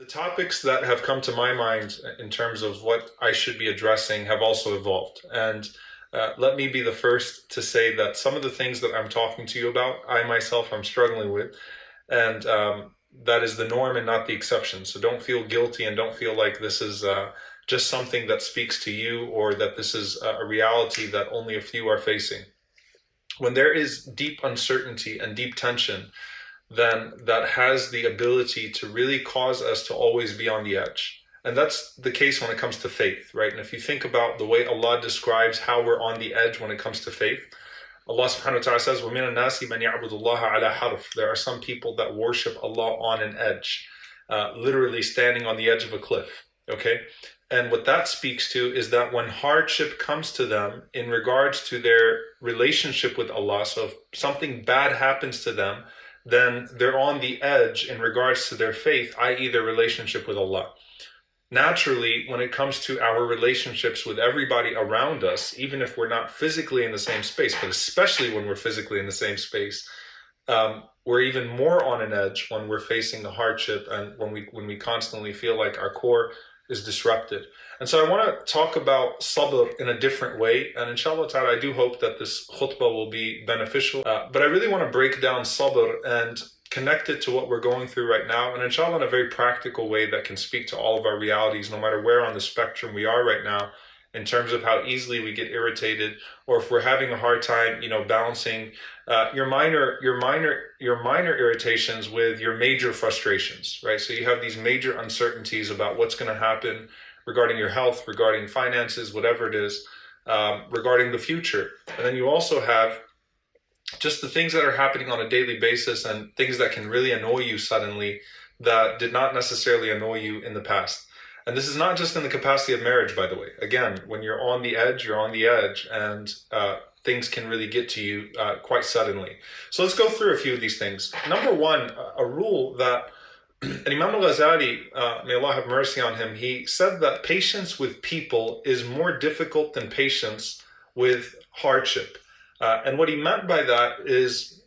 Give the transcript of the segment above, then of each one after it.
The topics that have come to my mind in terms of what I should be addressing have also evolved. And let me be the first to say that some of the things that I'm talking to you about, I myself am struggling with. And that is the norm and not the exception. So don't feel guilty and don't feel like this is just something that speaks to you or that this is a reality that only a few are facing. When there is deep uncertainty and deep tension, then that has the ability to really cause us to always be on the edge. And that's the case when it comes to faith, right? And if you think about the way Allah describes how we're on the edge when it comes to faith, Allah subhanahu wa ta'ala says, وَمِنَ النَّاسِ مَنْ يَعْبُدُ اللَّهَ عَلَى حَرْفٍ. There are some people that worship Allah on an edge, literally standing on the edge of a cliff, okay? And what that speaks to is that when hardship comes to them in regards to their relationship with Allah, so if something bad happens to them, then they're on the edge in regards to their faith, i.e. their relationship with Allah. Naturally, when it comes to our relationships with everybody around us, even if we're not physically in the same space, but especially when we're physically in the same space, we're even more on an edge when we're facing the hardship and when we constantly feel like our core is disrupted. And so I want to talk about sabr in a different way. And inshallah ta'ala, I do hope that this khutbah will be beneficial. But I really want to break down sabr and connect it to what we're going through right now. And inshallah, in a very practical way that can speak to all of our realities, no matter where on the spectrum we are right now, in terms of how easily we get irritated, or if we're having a hard time, balancing your minor irritations with your major frustrations, right? So you have these major uncertainties about what's going to happen regarding your health, regarding finances, whatever it is, regarding the future. And then you also have just the things that are happening on a daily basis and things that can really annoy you suddenly that did not necessarily annoy you in the past. And this is not just in the capacity of marriage, by the way. Again, when you're on the edge, you're on the edge, and things can really get to you quite suddenly. So let's go through a few of these things. Number one, a rule that Imam al-Ghazali, may Allah have mercy on him, he said that patience with people is more difficult than patience with hardship. And what he meant by that is,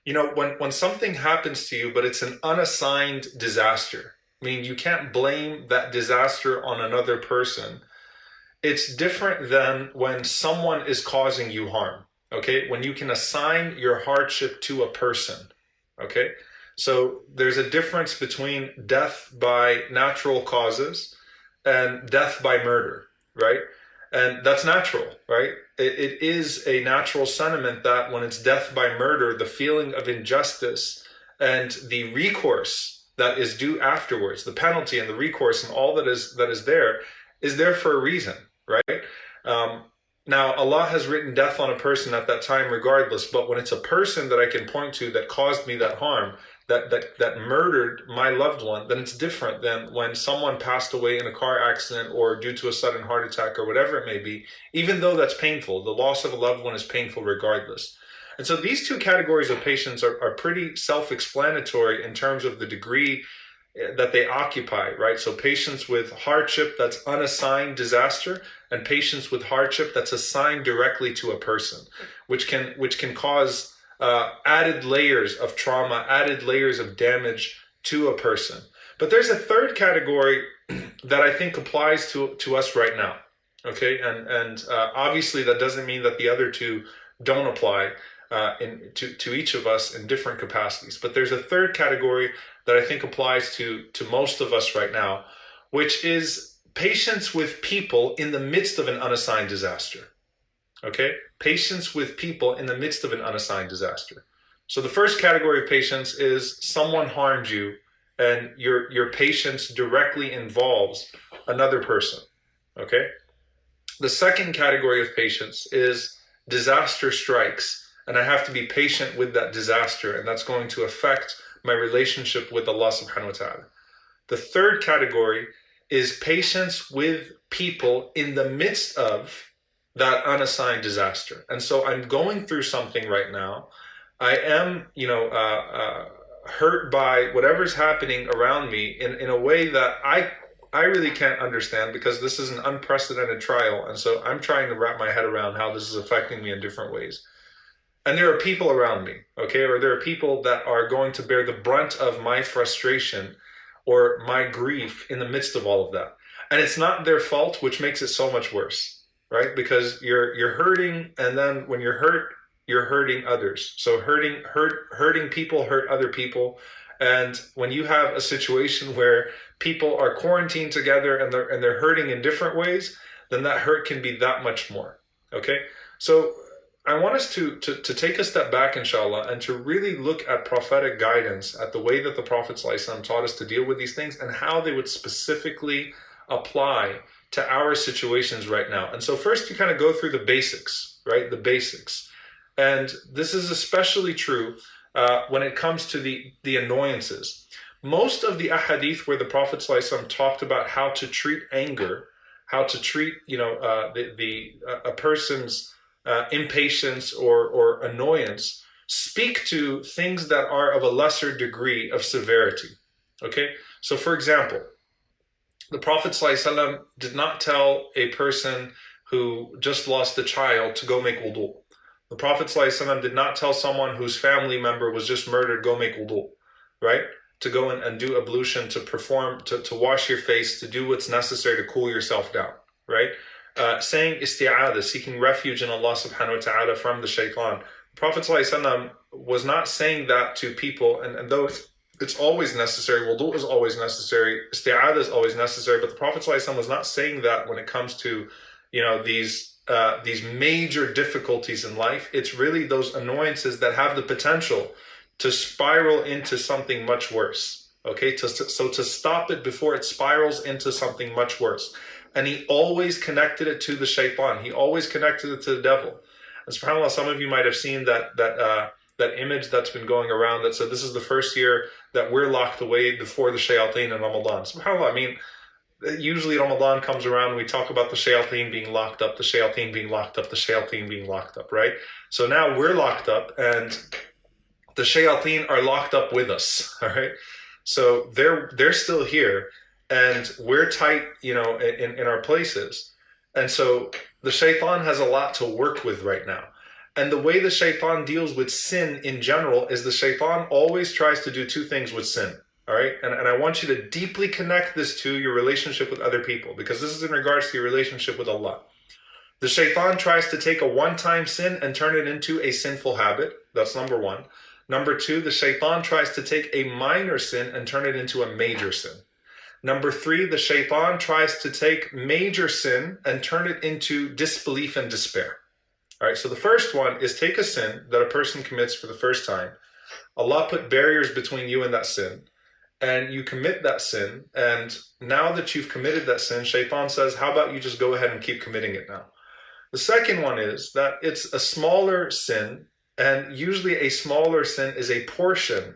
when something happens to you, but it's an unassigned disaster, I mean, you can't blame that disaster on another person. It's different than when someone is causing you harm, okay? When you can assign your hardship to a person, okay? So there's a difference between death by natural causes and death by murder, right? And that's natural, right? It is a natural sentiment that when it's death by murder, the feeling of injustice and the recourse that is due afterwards, the penalty and the recourse and all that is there for a reason, right? Now, Allah has written death on a person at that time regardless, but when it's a person that I can point to that caused me that harm, that murdered my loved one, then it's different than when someone passed away in a car accident or due to a sudden heart attack or whatever it may be, even though that's painful. The loss of a loved one is painful regardless. And so these two categories of patients are pretty self-explanatory in terms of the degree that they occupy, right? So patients with hardship that's unassigned disaster, and patients with hardship that's assigned directly to a person, which can cause added layers of trauma, added layers of damage to a person. But there's a third category that I think applies to us right now, okay? And obviously that doesn't mean that the other two don't apply to each of us in different capacities. But there's a third category that I think applies to most of us right now, which is patience with people in the midst of an unassigned disaster. Okay? Patience with people in the midst of an unassigned disaster. So the first category of patience is someone harmed you and your patience directly involves another person. Okay? The second category of patience is disaster strikes and I have to be patient with that disaster, and that's going to affect my relationship with Allah subhanahu wa ta'ala. The third category is patience with people in the midst of that unassigned disaster. And so I'm going through something right now. I am, hurt by whatever's happening around me in a way that I really can't understand, because this is an unprecedented trial. And so I'm trying to wrap my head around how this is affecting me in different ways. And there are people around me, okay? Or there are people that are going to bear the brunt of my frustration or my grief in the midst of all of that. And it's not their fault, which makes it so much worse, right? Because you're hurting, and then when you're hurt, you're hurting others. So hurting people hurt other people. And when you have a situation where people are quarantined together and they're hurting in different ways, then that hurt can be that much more. Okay? So I want us to take a step back, inshallah, and to really look at prophetic guidance, at the way that the Prophet ﷺ taught us to deal with these things and how they would specifically apply to our situations right now. And so first you kind of go through the basics, right? The basics. And this is especially true when it comes to the annoyances. Most of the ahadith where the Prophet ﷺ talked about how to treat anger, how to treat a person's impatience or annoyance, speak to things that are of a lesser degree of severity. Okay, so for example, the Prophet ﷺ did not tell a person who just lost a child to go make wudu. The Prophet ﷺ did not tell someone whose family member was just murdered, go make wudu, right? To go in and do ablution, to perform, to wash your face, to do what's necessary to cool yourself down, right? Saying isti'adah, seeking refuge in Allah subhanahu wa ta'ala from the shaitan. The Prophet ﷺ was not saying that to people, and though it's always necessary, wudu is always necessary, isti'adah is always necessary, but the Prophet ﷺ was not saying that when it comes to, these major difficulties in life. It's really those annoyances that have the potential to spiral into something much worse. Okay, so to stop it before it spirals into something much worse. And he always connected it to the shaitan. He always connected it to the devil. And subhanAllah, some of you might have seen that image that's been going around that said this is the first year that we're locked away before the shayateen in Ramadan. SubhanAllah, I mean, usually Ramadan comes around, we talk about the shayateen being locked up, the shayateen being locked up, the shayateen being locked up, right? So now we're locked up and the shayateen are locked up with us, all right? So they're still here and we're tight, in our places. And so the shaitan has a lot to work with right now. And the way the shaitan deals with sin in general is the shaitan always tries to do two things with sin. All right, and I want you to deeply connect this to your relationship with other people, because this is in regards to your relationship with Allah. The shaitan tries to take a one-time sin and turn it into a sinful habit. That's number one. Number two, the shaitan tries to take a minor sin and turn it into a major sin. Number three, the shaitan tries to take major sin and turn it into disbelief and despair. All right, so the first one is take a sin that a person commits for the first time. Allah put barriers between you and that sin. And you commit that sin, and now that you've committed that sin, shaitan says, how about you just go ahead and keep committing it now? The second one is that it's a smaller sin, and usually a smaller sin is a portion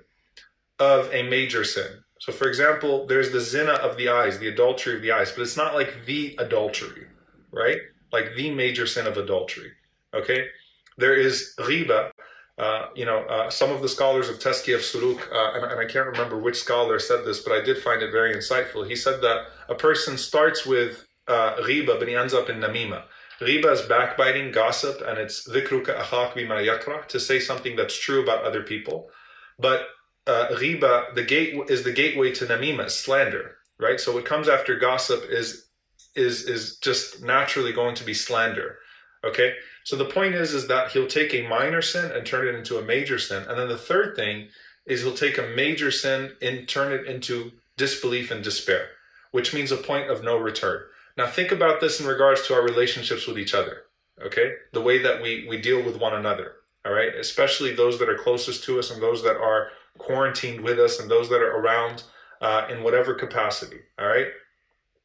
of a major sin. So for example, there's the zina of the eyes, the adultery of the eyes, but it's not like the adultery, right? Like the major sin of adultery, okay? There is ghiba. Some of the scholars of Tazkiyah of Suluk, and I can't remember which scholar said this, but I did find it very insightful. He said that a person starts with ghiba, but he ends up in namima. Ghiba is backbiting, gossip, and it's dhikruka akhak bima yakra, to say something that's true about other people. But ghiba, is the gateway to namima, slander, right? So what comes after gossip is just naturally going to be slander. Okay, so the point is that he'll take a minor sin and turn it into a major sin. And then the third thing is he'll take a major sin and turn it into disbelief and despair, which means a point of no return. Now think about this in regards to our relationships with each other, okay? The way that we deal with one another, all right? Especially those that are closest to us and those that are quarantined with us and those that are around in whatever capacity, all right?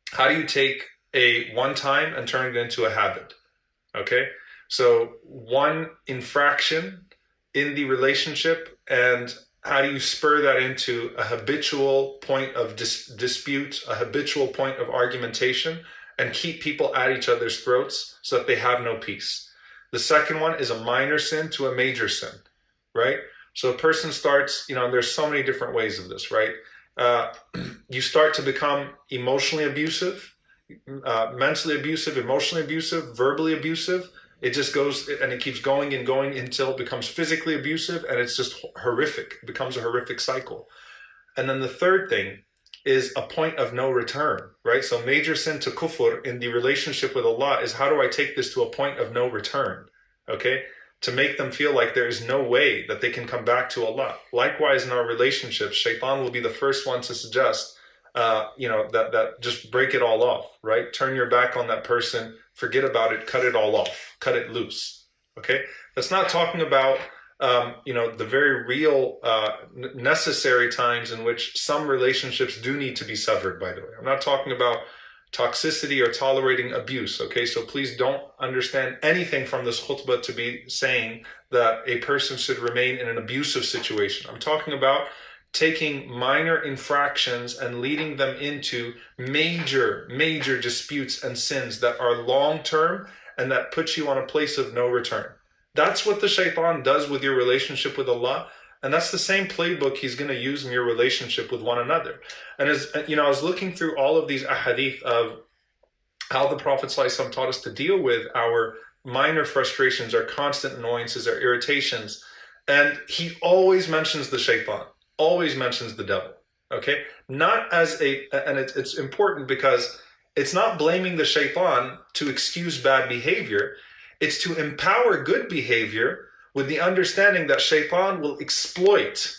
How do you take a one time and turn it into a habit? Okay, so one infraction in the relationship, and how do you spur that into a habitual point of dispute, a habitual point of argumentation, and keep people at each other's throats so that they have no peace? The second one is a minor sin to a major sin, right? So a person starts, there's so many different ways of this, right? You start to become emotionally abusive, mentally abusive, emotionally abusive, verbally abusive. It just goes and it keeps going and going until it becomes physically abusive, and it's just horrific. It becomes a horrific cycle. And then the third thing is a point of no return, right? So major sin to kufr in the relationship with Allah is, how do I take this to a point of no return? Okay? To make them feel like there is no way that they can come back to Allah. Likewise, in our relationships, shaitan will be the first one to suggest, that just break it all off, right? Turn your back on that person, forget about it, cut it all off, cut it loose. Okay? That's not talking about the very real necessary times in which some relationships do need to be severed, by the way. I'm not talking about toxicity or tolerating abuse, okay? So please don't understand anything from this khutbah to be saying that a person should remain in an abusive situation. I'm talking about taking minor infractions and leading them into major disputes and sins that are long-term and that put you on a place of no return. That's what the shaitan does with your relationship with Allah. And that's the same playbook he's going to use in your relationship with one another. And as I was looking through all of these ahadith of how the Prophet ﷺ taught us to deal with our minor frustrations, our constant annoyances, our irritations. And he always mentions the shaitan, always mentions the devil. Okay? Not as and it's important because it's not blaming the shaitan to excuse bad behavior. It's to empower good behavior with the understanding that shaitan will exploit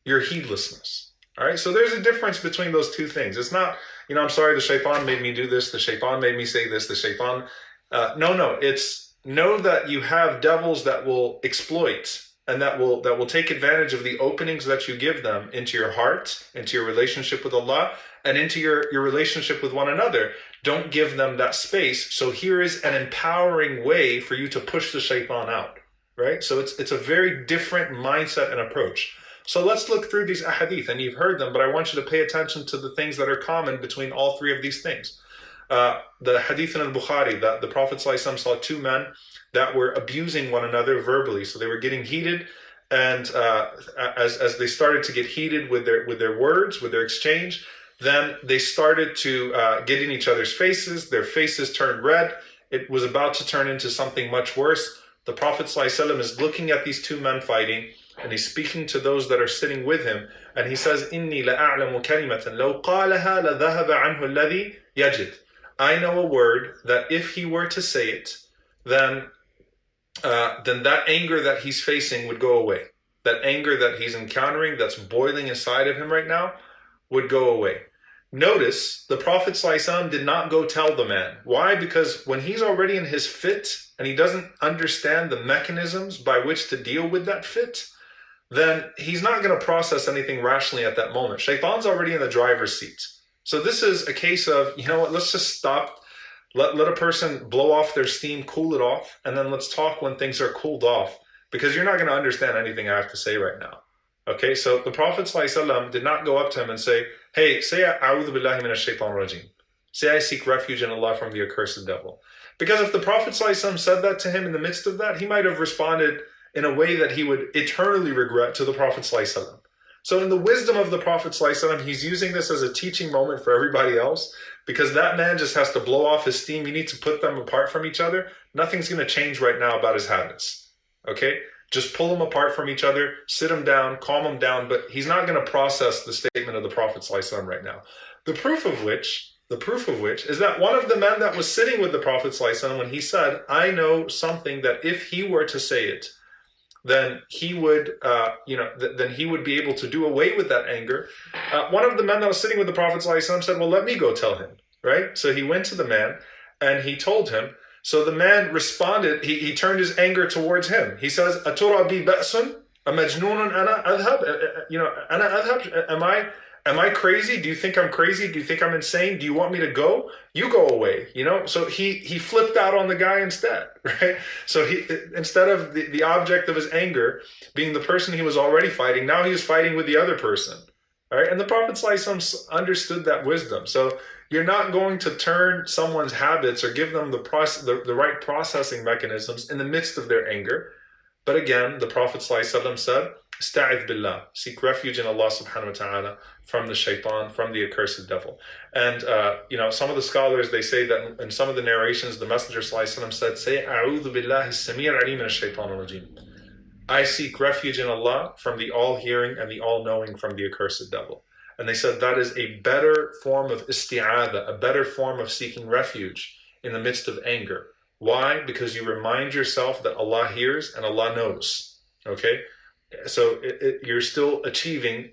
your heedlessness. All right, so there's a difference between those two things. It's not, I'm sorry, the shaitan made me do this, the shaitan made me say this, the shaitan. No, it's know that you have devils that will exploit and that will take advantage of the openings that you give them into your heart, into your relationship with Allah, and into your relationship with one another. Don't give them that space. So here is an empowering way for you to push the shaitan out. Right? So it's a very different mindset and approach. So let's look through these ahadith, and you've heard them, but I want you to pay attention to the things that are common between all three of these things. The hadith in al-Bukhari, that the Prophet ﷺ saw two men that were abusing one another verbally. So they were getting heated, and as they started to get heated with their words, with their exchange, then they started to get in each other's faces. Their faces turned red. It was about to turn into something much worse. The Prophet ﷺ is looking at these two men fighting, and he's speaking to those that are sitting with him, and he says, إِنِّي لَأَعْلَمُ كَلِمَةً لَوْ قَالَهَا لَذَهَبَ عَنْهُ الَّذِي يَجِدُ. I know a word that if he were to say it, then that anger that he's facing would go away. That anger that he's encountering, that's boiling inside of him right now, would go away. Notice the Prophet ﷺ did not go tell the man. Why? Because when he's already in his fit and he doesn't understand the mechanisms by which to deal with that fit, then he's not going to process anything rationally at that moment. Shaitan's already in the driver's seat. So this is a case of, let's just stop. Let a person blow off their steam, cool it off, and then let's talk when things are cooled off, because you're not going to understand anything I have to say right now. Okay, so the Prophet ﷺ did not go up to him and say, hey, say A'udhu billahi minash shaitan rajim. Say I seek refuge in Allah from the accursed devil. Because if the Prophet ﷺ said that to him in the midst of that, he might have responded in a way that he would eternally regret to the Prophet ﷺ. So in the wisdom of the Prophet ﷺ, he's using this as a teaching moment for everybody else, because that man just has to blow off his steam. You need to put them apart from each other. Nothing's going to change right now about his habits. Okay? Just pull them apart from each other, sit them down, calm them down, but he's not going to process the statement of the Prophet ﷺ right now. The proof of which is that one of the men that was sitting with the Prophet ﷺ, when he said, I know something that if he were to say it, then he would, then he would be able to do away with that anger. One of the men that was sitting with the Prophet ﷺ said, well, let me go tell him, right? So he went to the man and he told him. So the man responded, he turned his anger towards him. He says, Atura bi ba'sun? Amajnunun ana adhab? Ana adhab? Am I crazy? Do you think I'm crazy? Do you think I'm insane? Do you want me to go? You go away, So he flipped out on the guy instead, right? So he, instead of the object of his anger being the person he was already fighting, now he was fighting with the other person, all right? And the Prophet ﷺ understood that wisdom. So you're not going to turn someone's habits or give them the right processing mechanisms in the midst of their anger. But again, the Prophet ﷺ said, Ista'idh billah, seek refuge in Allah subhanahu wa ta'ala from the shaitan, from the accursed devil. And, some of the scholars, they say that in some of the narrations, the Messenger ﷺ said, say, A'udhu billahi as-samir alim minash shaitan rajim. I seek refuge in Allah from the all-hearing and the all-knowing from the accursed devil. And they said that is a better form of isti'adha, a better form of seeking refuge in the midst of anger. Why? Because you remind yourself that Allah hears and Allah knows. Okay? So you're still achieving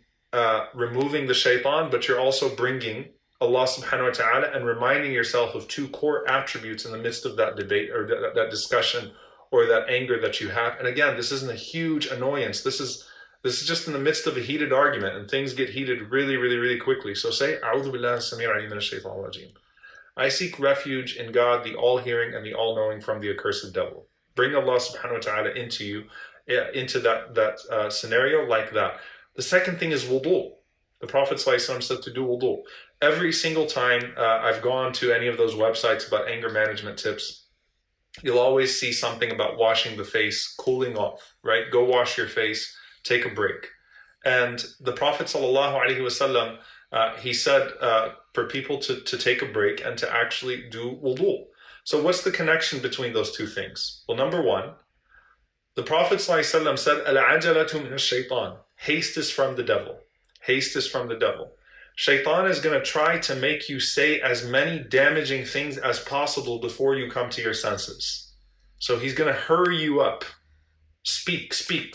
removing the shaitan, but you're also bringing Allah subhanahu wa ta'ala and reminding yourself of two core attributes in the midst of that debate or that discussion or that anger that you have. And again, this isn't a huge annoyance. This is just in the midst of a heated argument, and things get heated really, really, really quickly. So say, A'udhu billahi samir alim minash shaitanir rajim. I seek refuge in God, the all-hearing and the all-knowing, from the accursed devil. Bring Allah subhanahu wa ta'ala into you, into that scenario like that. The second thing is wudu. The Prophet ﷺ said to do wudu. Every single time I've gone to any of those websites about anger management tips, you'll always see something about washing the face, cooling off, right? Go wash your face, take a break. And the Prophet ﷺ, he said for people to take a break and to actually do wudu. So what's the connection between those two things? Well, number one, the Prophet ﷺ said, Al-ajalatu min ash-shaytan. Haste is from the devil. Haste is from the devil. Shaitan is going to try to make you say as many damaging things as possible before you come to your senses. So he's going to hurry you up. Speak,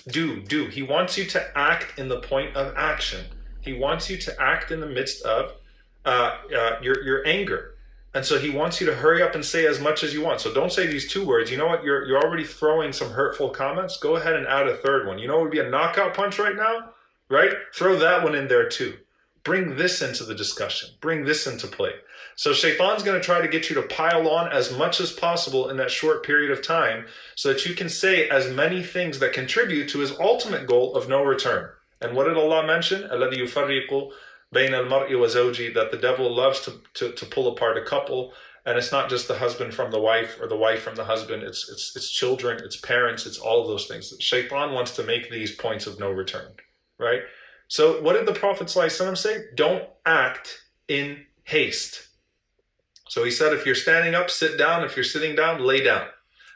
do. He wants you to act in the point of action. He wants you to act in the midst of your anger. And so he wants you to hurry up and say as much as you want. So don't say these two words. You know what? You're already throwing some hurtful comments. Go ahead and add a third one. You know what would be a knockout punch right now? Right? Throw that one in there too. Bring this into the discussion. Bring this into play. So Shaitan's going to try to get you to pile on as much as possible in that short period of time so that you can say as many things that contribute to his ultimate goal of no return. And what did Allah mention? الَّذِي يُفَرِّقُ بَيْنَ الْمَرْءِ وَزَوْجِهِ, that the devil loves to pull apart a couple. And it's not just the husband from the wife or the wife from the husband. It's children, it's parents, it's all of those things. Shaitan wants to make these points of no return, right? So what did the Prophet ﷺ say? Don't act in haste. So he said, if you're standing up, sit down. If you're sitting down, lay down.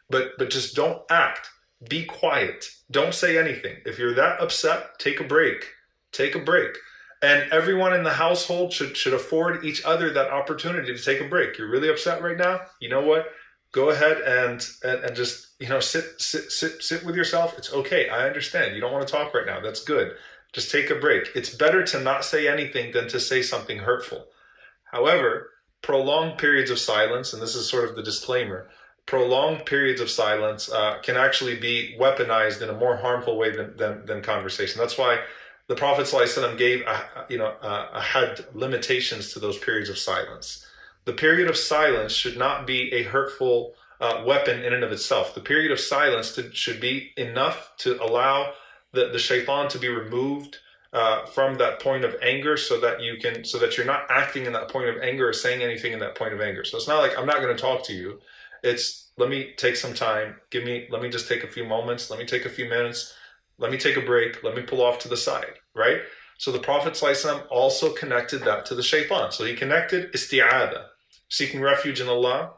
But just don't act. Be quiet. Don't say anything. If you're that upset, take a break. Take a break. And everyone in the household should afford each other that opportunity to take a break. You're really upset right now? You know what? Go ahead and just, sit with yourself. It's okay. I understand. You don't want to talk right now. That's good. Just take a break. It's better to not say anything than to say something hurtful. However, prolonged periods of silence, and this is sort of the disclaimer, prolonged periods of silence can actually be weaponized in a more harmful way than conversation. That's why the Prophet ﷺ gave had limitations to those periods of silence. The period of silence should not be a hurtful weapon in and of itself. The period of silence should be enough to allow the shaitan to be removed from that point of anger, so that you're not acting in that point of anger or saying anything in that point of anger. So it's not like I'm not going to talk to you. It's let me take some time. Let me just take a few moments. Let me take a few minutes. Let me take a break. Let me pull off to the side, right? So the Prophet ﷺ also connected that to the shaitan. So he connected isti'adha, seeking refuge in Allah,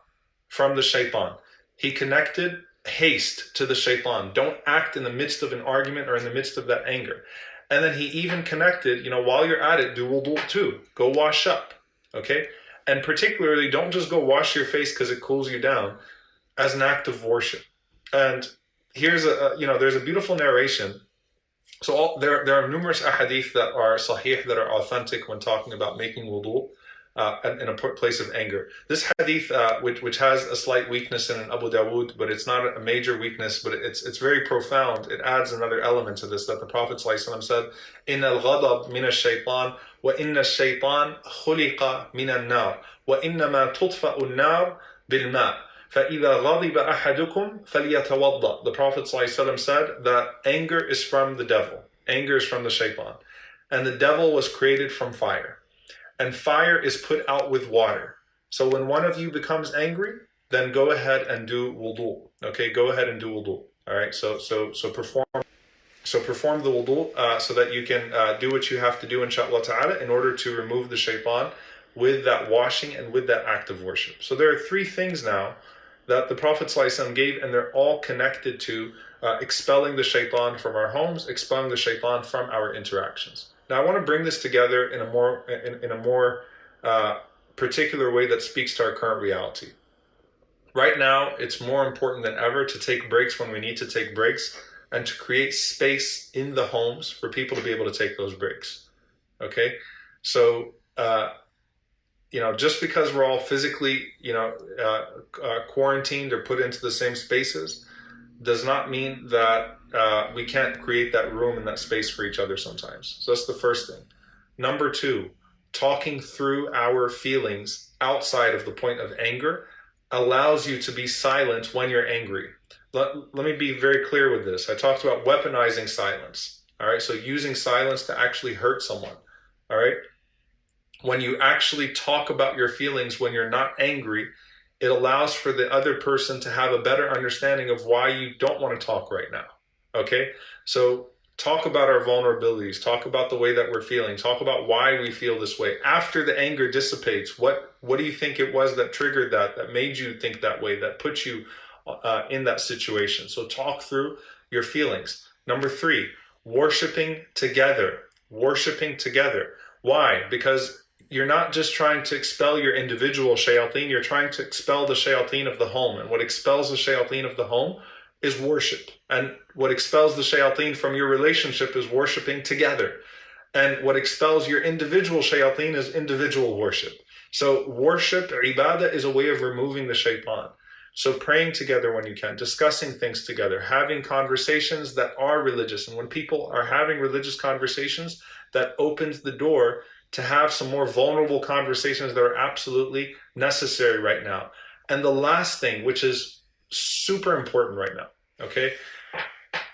from the shaitan. He connected haste to the shaitan. Don't act in the midst of an argument or in the midst of that anger. And then he even connected, while you're at it, do wudu too. Go wash up, okay? And particularly, don't just go wash your face because it cools you down, as an act of worship. And here's there's a beautiful narration. So there are numerous ahadith that are sahih, that are authentic when talking about making wudu in a place of anger. This hadith, which has a slight weakness in Abu Dawood, but it's not a major weakness, but it's very profound. It adds another element to this, that the Prophet ﷺ said, "Inna al-ghadab min ash-shaytan, wa inna ash-shaytan khuliqa min an-nar, wa innama tudfa'u an-nar bil-ma'. فَإِذَا غَضِبَ أَحَدُكُمْ فَلْيَتَوَضَّأ." The Prophet ﷺ said that anger is from the devil. Anger is from the shaitan. And the devil was created from fire. And fire is put out with water. So when one of you becomes angry, then go ahead and do wudu. Okay, go ahead and do wudu. All right, so perform the wudu so that you can do what you have to do, inshallah ta'ala, in order to remove the shaitan with that washing and with that act of worship. So there are three things now that the Prophet ﷺ gave, and they're all connected to expelling the shaitan from our homes, expelling the shaitan from our interactions. Now, I want to bring this together in a more particular way that speaks to our current reality. Right now, it's more important than ever to take breaks when we need to take breaks and to create space in the homes for people to be able to take those breaks. Okay? So, just because we're all physically, quarantined or put into the same spaces does not mean that we can't create that room and that space for each other sometimes. So that's the first thing. Number two, talking through our feelings outside of the point of anger allows you to be silent when you're angry. Let me be very clear with this. I talked about weaponizing silence. All right, so using silence to actually hurt someone. All right, when you actually talk about your feelings when you're not angry, it allows for the other person to have a better understanding of why you don't want to talk right now. Okay, so talk about our vulnerabilities, talk about the way that we're feeling, talk about why we feel this way. After the anger dissipates, what do you think it was that triggered that made you think that way, that put you in that situation? So talk through your feelings. Number three, worshiping together. Worshiping together. Why? Because you're not just trying to expel your individual shayateen, you're trying to expel the shayateen of the home. And what expels the shayateen of the home is worship. And what expels the shayateen from your relationship is worshiping together. And what expels your individual shayateen is individual worship. So worship, ibadah, is a way of removing the shaitan. So praying together when you can, discussing things together, having conversations that are religious. And when people are having religious conversations, that opens the door to have some more vulnerable conversations that are absolutely necessary right now. And the last thing, which is super important right now, okay?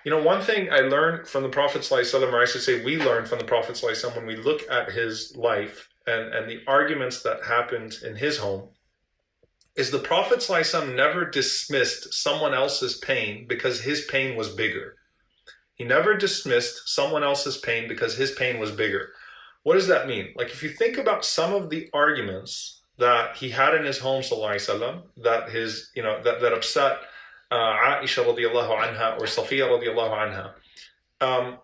One thing I learned from the Prophet ﷺ, or I should say we learned from the Prophet ﷺ when we look at his life and the arguments that happened in his home, is the Prophet ﷺ never dismissed someone else's pain because his pain was bigger. He never dismissed someone else's pain because his pain was bigger. What does that mean? Like, if you think about some of the arguments that he had in his home, sallallahu alaihi wasallam, that upset Aisha radiallahu anha or Safiya radiallahu anha,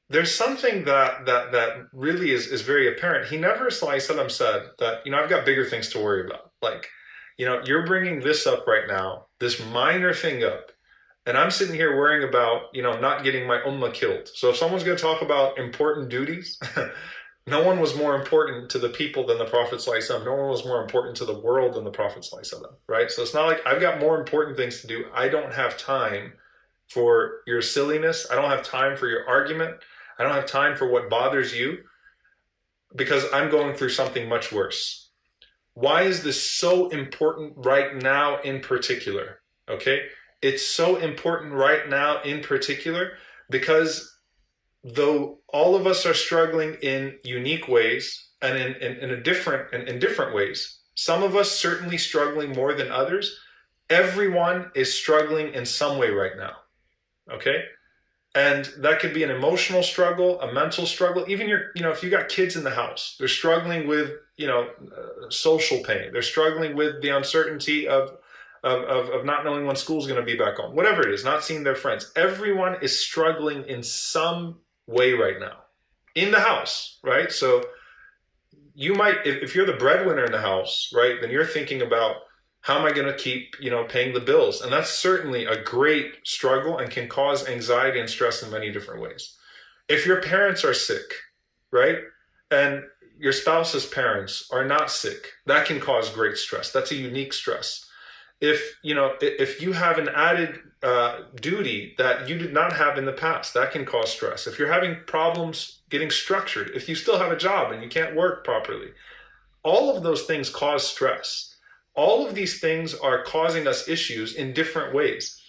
there's something that really is very apparent. He never, sallallahu alaihi wasallam, said that, I've got bigger things to worry about. Like, you're bringing this up right now, this minor thing up, and I'm sitting here worrying about, not getting my ummah killed. So if someone's going to talk about important duties, no one was more important to the people than the Prophet ﷺ. No one was more important to the world than the Prophet ﷺ, right? So it's not like I've got more important things to do. I don't have time for your silliness. I don't have time for your argument. I don't have time for what bothers you because I'm going through something much worse. Why is this so important right now in particular? Okay? It's so important right now in particular because though all of us are struggling in unique ways and in different ways, some of us certainly struggling more than others, everyone is struggling in some way right now. Okay? And that could be an emotional struggle, a mental struggle. Even if you got kids in the house, they're struggling with, social pain. They're struggling with the uncertainty of not knowing when school's going to be back on. Whatever it is, not seeing their friends. Everyone is struggling in some way right now in the house, right? So you might, if you're the breadwinner in the house, right, then you're thinking about, how am I going to keep, paying the bills? And that's certainly a great struggle and can cause anxiety and stress in many different ways. If your parents are sick, right, and your spouse's parents are not sick, that can cause great stress. That's a unique stress. If you have an added duty that you did not have in the past, that can cause stress. If you're having problems getting structured, if you still have a job and you can't work properly, all of those things cause stress. All of these things are causing us issues in different ways.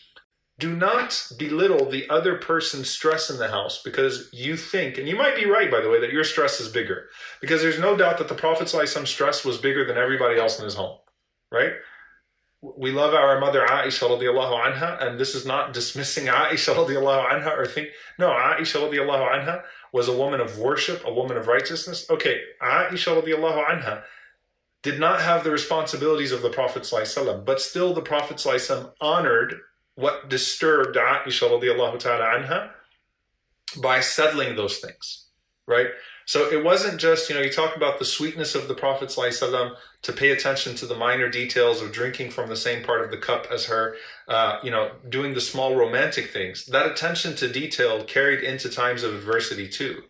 Do not belittle the other person's stress in the house because you think, and you might be right, by the way, that your stress is bigger. Because there's no doubt that the Prophet ﷺ stress was bigger than everybody else in his home, right? We love our mother Aisha radiallahu anha, and this is not dismissing Aisha radiallahu anha or think, no, Aisha radiallahu anha was a woman of worship, a woman of righteousness. Okay, Aisha radiallahu anha did not have the responsibilities of the Prophet ﷺ, but still the Prophet ﷺ honored what disturbed Aisha radiallahu ta'ala anha by settling those things. right? So it wasn't just, you talk about the sweetness of the Prophet ﷺ, to pay attention to the minor details of drinking from the same part of the cup as her, doing the small romantic things. That attention to detail carried into times of adversity too.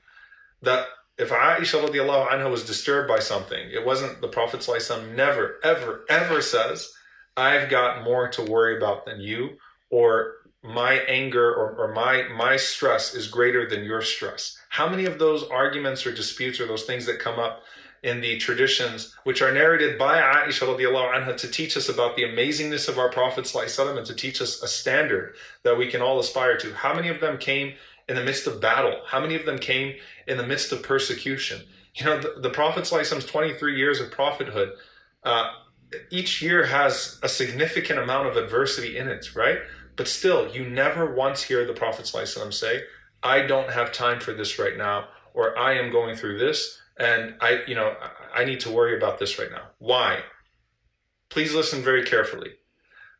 That if Aisha radiallahu anha was disturbed by something, it wasn't the Prophet ﷺ never, ever, ever says, I've got more to worry about than you, or my anger or my stress is greater than your stress. How many of those arguments or disputes or those things that come up in the traditions which are narrated by Aisha radiallahu anha to teach us about the amazingness of our Prophet ﷺ and to teach us a standard that we can all aspire to, how many of them came in the midst of battle? How many of them came in the midst of persecution? The Prophet ﷺ's 23 years of prophethood, each year has a significant amount of adversity in it, right? But still, you never once hear the Prophet ﷺ say, I don't have time for this right now, or I am going through this, and I need to worry about this right now. Why? Please listen very carefully.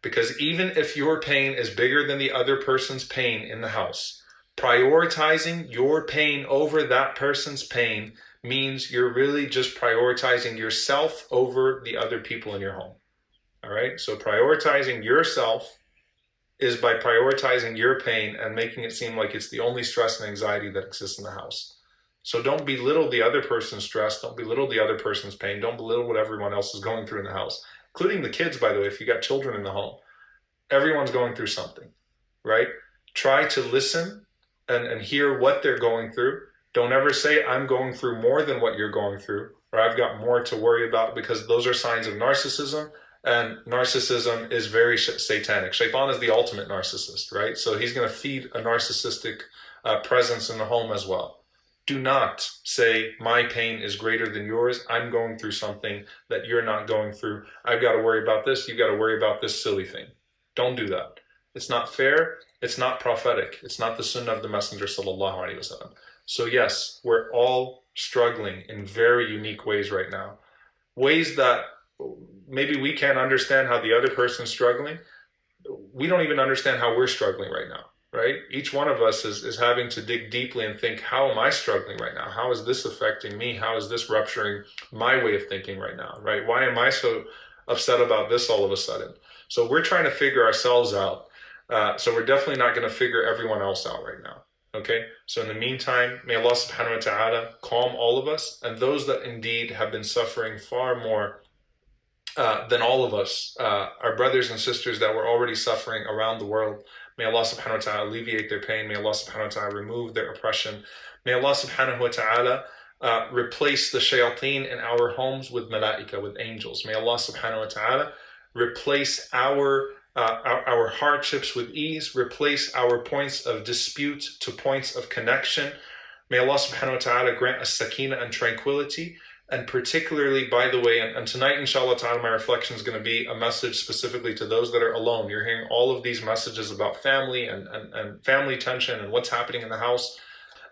Because even if your pain is bigger than the other person's pain in the house, prioritizing your pain over that person's pain means you're really just prioritizing yourself over the other people in your home. All right? So prioritizing yourself is by prioritizing your pain and making it seem like it's the only stress and anxiety that exists in the house. So don't belittle the other person's stress. Don't belittle the other person's pain. Don't belittle what everyone else is going through in the house, including the kids, by the way. If you got children in the home, everyone's going through something, right? Try to listen and hear what they're going through. Don't ever say, I'm going through more than what you're going through, or I've got more to worry about, because those are signs of narcissism. And narcissism is very satanic. Shaitan is the ultimate narcissist, right? So he's going to feed a narcissistic presence in the home as well. Do not say, my pain is greater than yours. I'm going through something that you're not going through. I've got to worry about this. You've got to worry about this silly thing. Don't do that. It's not fair. It's not prophetic. It's not the sunnah of the Messenger sallallahu alaihi wasallam. So yes, we're all struggling in very unique ways right now. Ways that maybe we can't understand how the other person's struggling. We don't even understand how we're struggling right now, right? Each one of us is having to dig deeply and think, how am I struggling right now? How is this affecting me? How is this rupturing my way of thinking right now, right? Why am I so upset about this all of a sudden? So we're trying to figure ourselves out. So we're definitely not going to figure everyone else out right now. Okay, so in the meantime, may Allah subhanahu wa ta'ala calm all of us, and those that indeed have been suffering far more than all of us, our brothers and sisters that were already suffering around the world. May Allah subhanahu wa ta'ala alleviate their pain. May Allah subhanahu wa ta'ala remove their oppression. May Allah subhanahu wa ta'ala replace the shayateen in our homes with malaika, with angels. May Allah subhanahu wa ta'ala replace our hardships with ease, replace our points of dispute to points of connection. May Allah subhanahu wa ta'ala grant us sakina and tranquility. And particularly, by the way, and tonight, inshallah ta'ala, my reflection is going to be a message specifically to those that are alone. You're hearing all of these messages about family and family tension and what's happening in the house.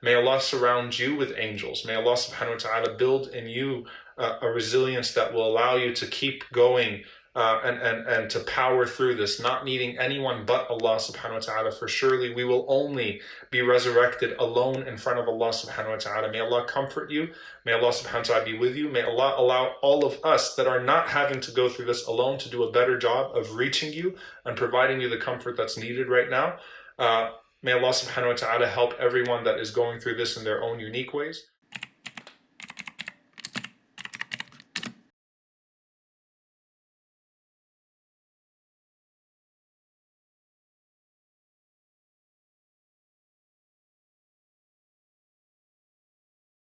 May Allah surround you with angels. May Allah subhanahu wa ta'ala build in you a resilience that will allow you to keep going and to power through this, not needing anyone but Allah subhanahu wa ta'ala, for surely we will only be resurrected alone in front of Allah subhanahu wa ta'ala. May Allah comfort you. May Allah subhanahu wa ta'ala be with you. May Allah allow all of us that are not having to go through this alone to do a better job of reaching you and providing you the comfort that's needed right now. May Allah subhanahu wa ta'ala help everyone that is going through this in their own unique ways.